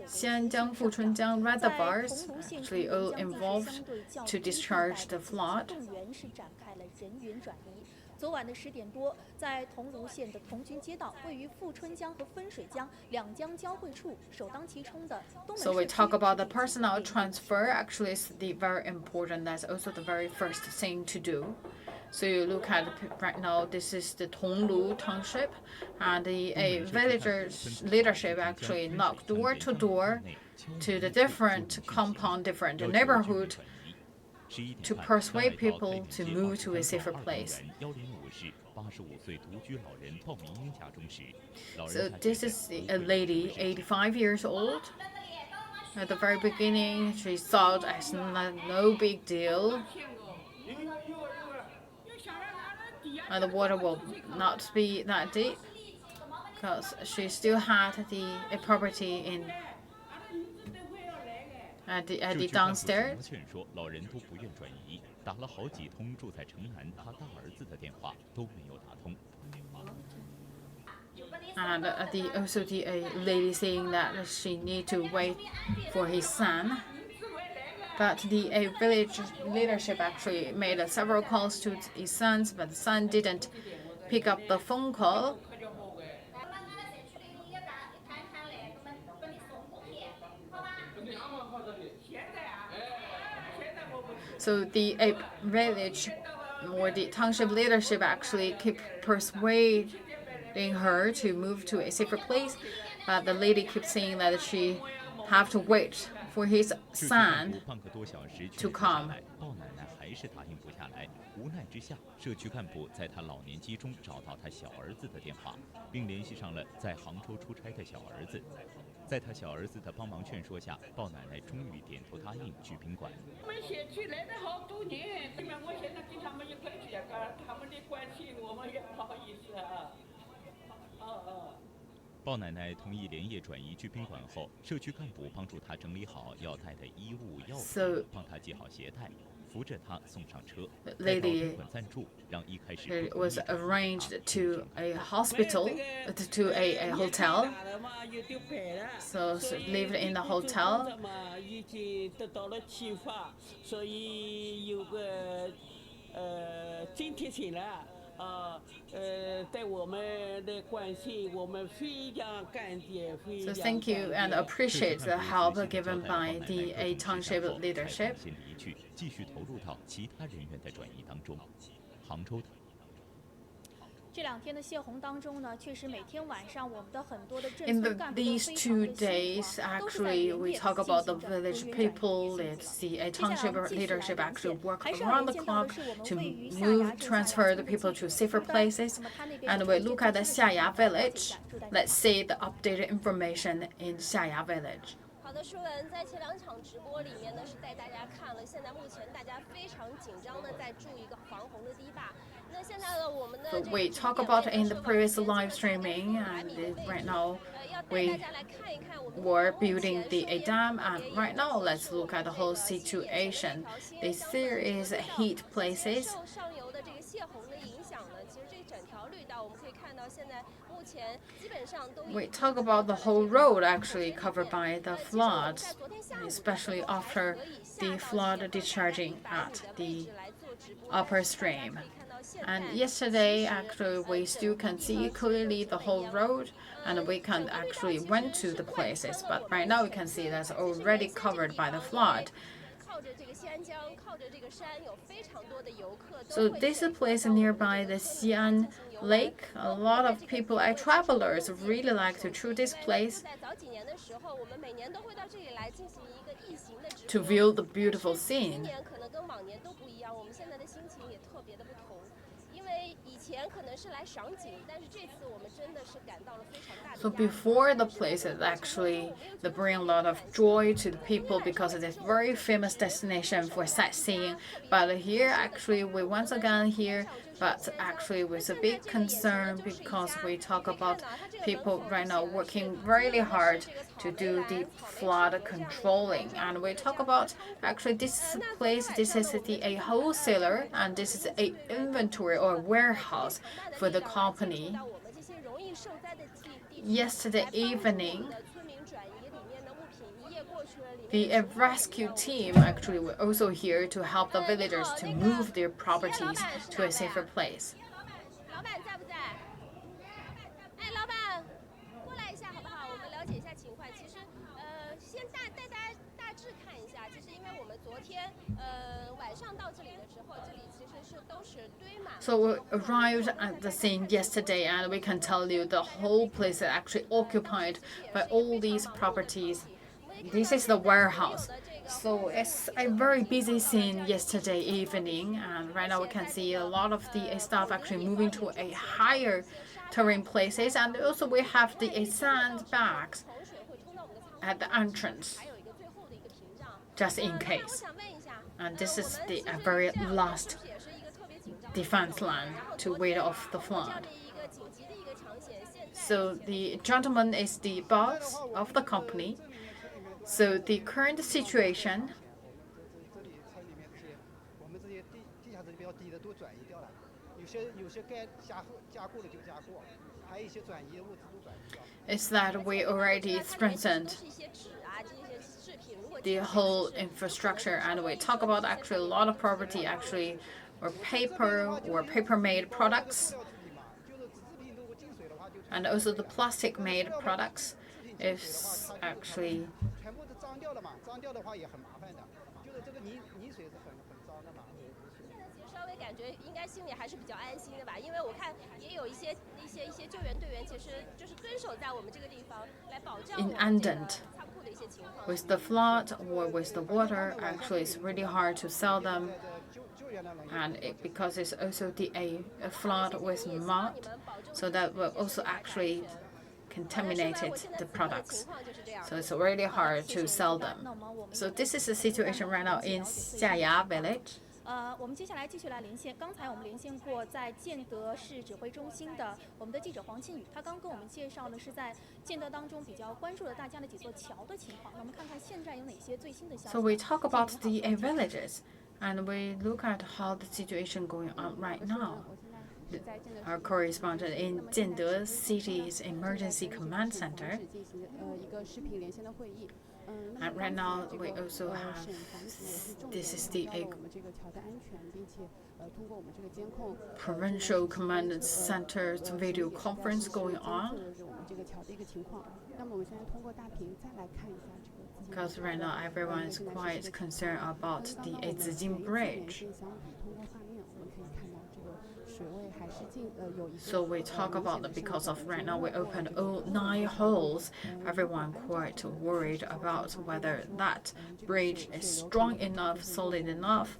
Xin'anjiang Reservoirs actually all involved to discharge the flood. 昨晚的10点多，在桐庐县的桐军街道，位于富春江和分水江两江交汇处，首当其冲的东门社区。 So we talk about the personnel transfer. Actually, it's the very important. That's also the very first thing to do. So you look at right now. This is the Tonglu township, and the villagers leadership actually knocked door to door to the different compound, different neighborhood, to persuade people to move to a safer place. So this is a lady, 85 years old. At the very beginning, she thought it's no big deal. And the water will not be that deep, because she still had a property in at the downstairs. And also the lady saying that she need to wait for his son. But the village leadership actually made several calls to his sons, but the son didn't pick up the phone call. So the village or the township leadership actually keep persuading her to move to a safer place, but the lady keeps saying that she have to wait for his son to come. 无奈之下，社区干部在他老年机中找到他小儿子的电话，并联系上了在杭州出差的小儿子。在他小儿子的帮忙劝说下，鲍奶奶终于点头答应去宾馆。我们社区来了好多年，因为我现在跟他们一块去呀，他们的关心我们也不好意思啊。鲍奶奶同意连夜转移去宾馆后，社区干部帮助她整理好要带的衣物药品，帮她系好鞋带。 扶着他送上车，得到宾馆赞助，让一开始 It was arranged to a hospital, to a hotel. So lived in the hotel. 已经得到了启发，所以有个津贴钱了。So thank you and appreciate the help given by the A township leadership. 先离去，继续投入到其他人员的转移当中。杭州。这2天的泄洪当中呢，确实每天晚上我们的很多的镇 In 村干部都 these 非常 2 的辛 days, 苦啊，都是在 actually, 连 we 夜 talk 进 about the 行着人 village 员转移 people. 的 It's 行 the 动。接下来 township 我们继续来 leadership 连 actually 线， work 还是 around 可 the 以见到的 clock 是我们 to 位于下 move, 崖镇下 transfer 崖 the 村的 people 记 to 者 safer 朱丹。 places. 那么他那边 And 是 we 有一些 look 最 at the 新的情 Xiaya 况，了解一 village. 下，朱丹。 Let's see the updated information in Xiaya village. 好的，舒文，在前2场直播里面呢，是带大家看了现在目前大家非常紧张的在筑一个防洪的堤坝。那现在呢，我们的 So we talk about in the previous live streaming, and right now 要带 we 大家来看一看我们 were building the a dam, and right now let's look at the whole situation. This series heat places. 受上游的这个泄洪的影响呢，其实这整条绿道我们可以看到，现在目前基本上都 We talk about the whole road actually covered by the floods, especially after the flood discharging at the upper stream. And yesterday, actually, we still can see clearly the whole road, and we can actually went to the places. But right now, we can see that's already covered by the flood. 靠着这个西安江，靠着这个山，有非常多的游客。 So this place nearby the Xi'an Lake, a lot of people, travelers, really like to choose this place 在早几年的时候，我们每年都会到这里来进行一个异形的直 to 播。 view the beautiful 今 scene. 年可能跟往年都不一样，我们现在的心情也特别的不同，因为以前可能是来赏景，但是这次我们真的是感到了非常大的 So 压力。 before the places actually they bring a lot of joy to the people because it is very famous destination for sightseeing. But here actually we once again here, but actually with a big concern because we talk about people right now working really hard to do the flood controlling. And we talk about actually this place, this is a wholesaler and this is a inventory or warehouse for the company. 到我们这些容易受灾的地区 Yesterday evening, 的村民转移里面的物品，一夜过去了，里 the 面 rescue team actually were also here to help the villagers to move their properties to a safer place. 老板在不在？哎，老板，过来一下好不好？我们了解一下情况。其实，先带大家大致看一下。其实，因为我们昨天晚上到这里的时候，这里其实是都是堆满。 So we arrived at the scene yesterday, and we can tell you the whole place is actually occupied by all these properties. This is the warehouse. So it's a very busy scene yesterday evening, and right now we can see a lot of the staff actually moving to a higher terrain places, and also we have the sandbags 洪水会冲到我们的仓库， at the entrance 还有一个最后的一个屏障。 just in 我 case. 想问一下， And this 我 is 们 the 其实 very 这样 last 也是一个特别紧张的 defense line to ward off the 这样 flood. 的一个紧急的一个场险。现在 So the gentleman is the boss of the company. So the current situation, 这里村里面这些，我们这些地下室比较低的都转移掉了，有些该加固的就加固，还有一些转移的物资都转移掉。 is that we already 都 strengthened 是一些纸啊，这些饰品。如果 the whole infrastructure, and we talk about actually a lot of property actually or paper made products, 就是纸制品如果进水的话，就 and also the plastic made products is actually 全部都脏掉了嘛，脏掉的话也很麻烦的，就是这个泥水是很脏的嘛。稍微感觉应该心里还是比较安心的吧，因为我看也有一些救援队员，其实就是蹲守在我们这个地方来保障我 in 们这个 Andent. 仓库的一些情况。 With the flood or with the water, actually it's really hard to sell them, 救援的人员 and because it's also a flood with mud, so that will also actually contaminated the products. So it's really hard to sell them. So this is the situation right now in Xiaya village. 我们接下来继续来连线。刚才我们连线过在建德市指挥中心的我们的记者黄庆宇，他刚跟我们介绍的是在建德当中比较关注的大家的几座桥的情况。那我们看看现在有哪些最新的消息。 So we talk about the villages, and we look at how the situation going on right now. Our correspondent in Jiande City's Emergency Command Center. And right now we also have this is the Provincial Command Center's video conference going on. Because right now everyone is quite concerned about the Zhejiang Bridge. So we talk about it because of right now we opened all 9 holes. Everyone quite worried about whether that bridge is strong enough, solid enough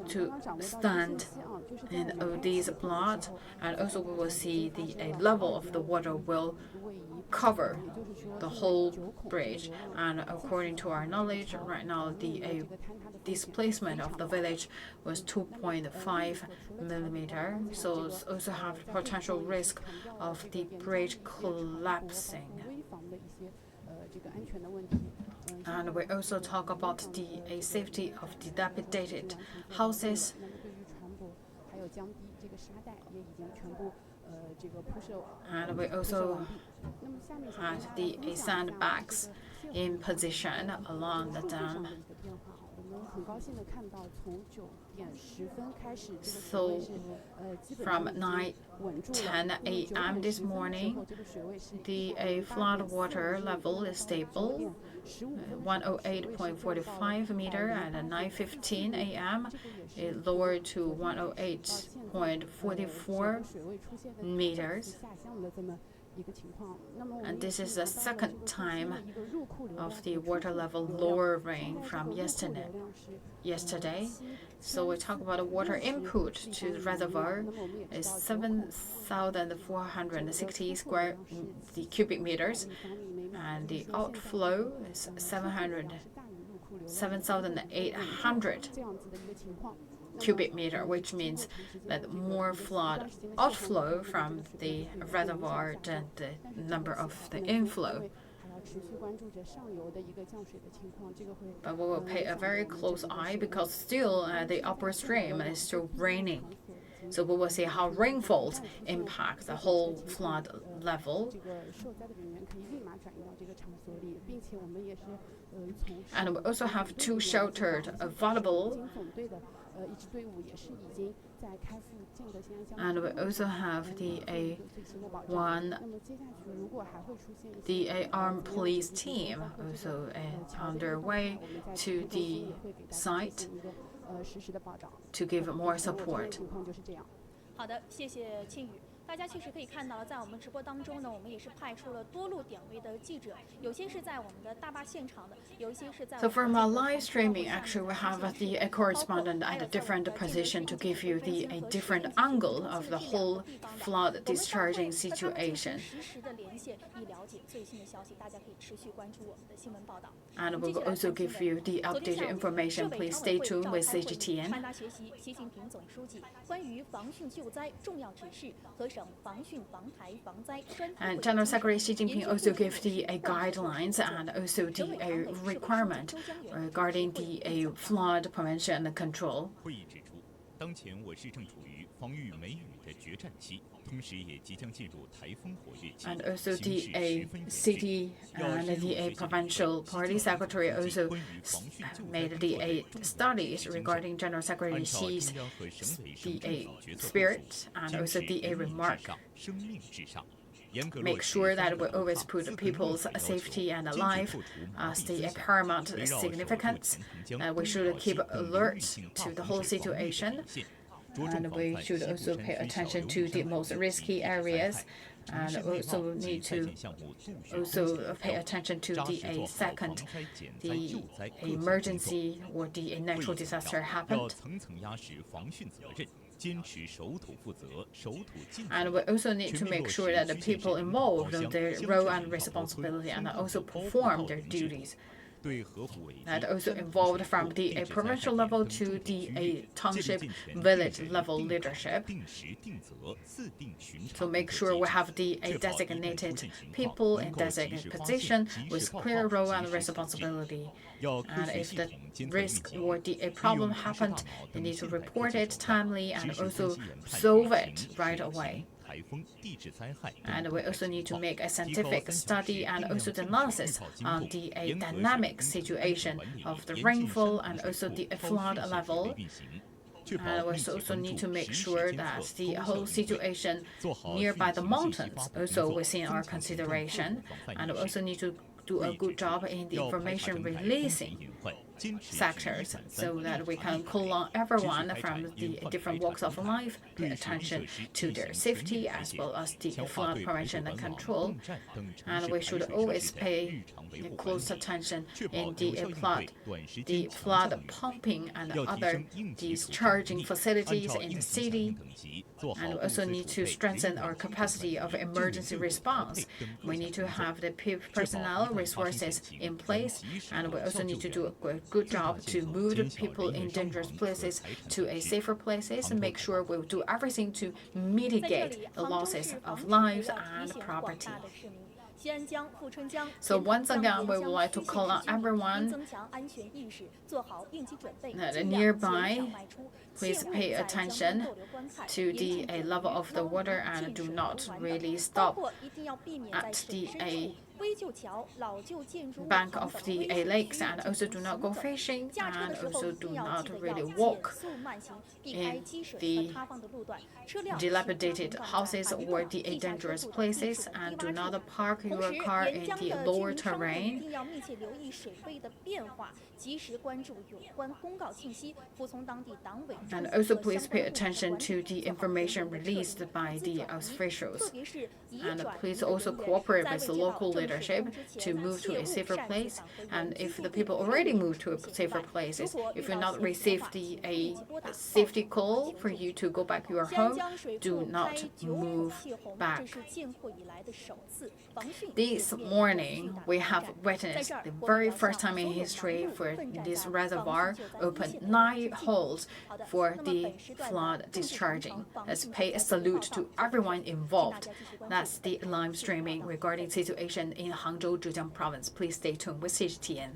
to stand in all these floods. And also we will see the level of the water will cover the whole bridge. And according to our knowledge, right now the displacement of the village was 2.5 millimeter. So also have potential risk of the bridge collapsing. And we also talk about the safety of the dilapidated houses. And we also had the sandbags in position along the dam. So from 9:10 a.m. this morning, the flood water level is stable, 108.45 meter, and at 9:15 a.m. it lowered to 108.44 meters. And this is the second time of the water level lowering from yesterday. So we talk about the water input to the reservoir is 7,460 cubic meters, and the outflow is 7,800 cubic meter, which means that more flood outflow from the reservoir than the number of the inflow. But we will pay a very close eye because still the upper stream is still raining. So we will see how rainfalls impact the whole flood level. And we also have 2 shelters available. And we also have the armed police team also on their way to the site to give more support. 好的，谢谢庆宇。大家其实可以看到，在我们直播当中呢，我们也是派出了多路点位的记者，有些是在我们的大坝现场的，有一些是在。So from our live streaming, actually, we have the correspondent at a different position to give you a different angle of the whole flood discharging situation. And we will also give you the updated information. Please stay tuned with CGTN. And General Secretary Xi Jinping also gave the guidelines and also the requirement regarding the flood prevention and control. 会议指出，当前我市正处于防御梅雨的决战期，同时也即将进入台风活跃期。 And also the city and the provincial party secretary also made the studies regarding General Secretary Xi's spirit and also the remark. Make sure that we always put people's safety and life as the paramount significance. We should keep alert to the whole situation. And we should also pay attention to the most risky areas, and also need to also pay attention to the second, the emergency or the natural disaster happened. And we also need to make sure that the people involved know their role and responsibility and also perform their duties. That also involved from the provincial level to the township village level leadership. So make sure we have the designated people in designated position with clear role and responsibility. And if the risk or the problem happened, you need to report it timely and also solve it right away. And we also need to make a scientific study and also the analysis on the dynamic situation of the rainfall and also the flood level. And we also need to make sure that the whole situation nearby the mountains also within our consideration. And we also need to do a good job in the information releasing sectors so that we can call on everyone from the different walks of life, pay attention to their safety as well as the flood prevention and control. And we should always pay close attention in the flood pumping and other discharging facilities in the city. And we also need to strengthen our capacity of emergency response. We need to have the personnel resources in place, and we also need to do a good job to move the people in dangerous places to a safer places and make sure we do everything to mitigate the losses of lives and property. So once again, we would like to call on everyone nearby. Please pay attention to the level of the water and do not really stop at the bank of the lakes, and also do not go fishing, and also do not really walk in the dilapidated houses or the dangerous places, and do not park your car in the lower terrain. And also please pay attention to the information released by the officials. And please also cooperate with the local leadership to move to a safer place. And if the people already moved to safer places, if you not received a safety call for you to go back to your home, do not move back. This morning, we have witnessed the very first time in history for this reservoir open 9 holes for the flood discharging. Let's pay a salute to everyone involved. That's the live streaming regarding situation in Hangzhou, Zhejiang province. Please stay tuned with CGTN.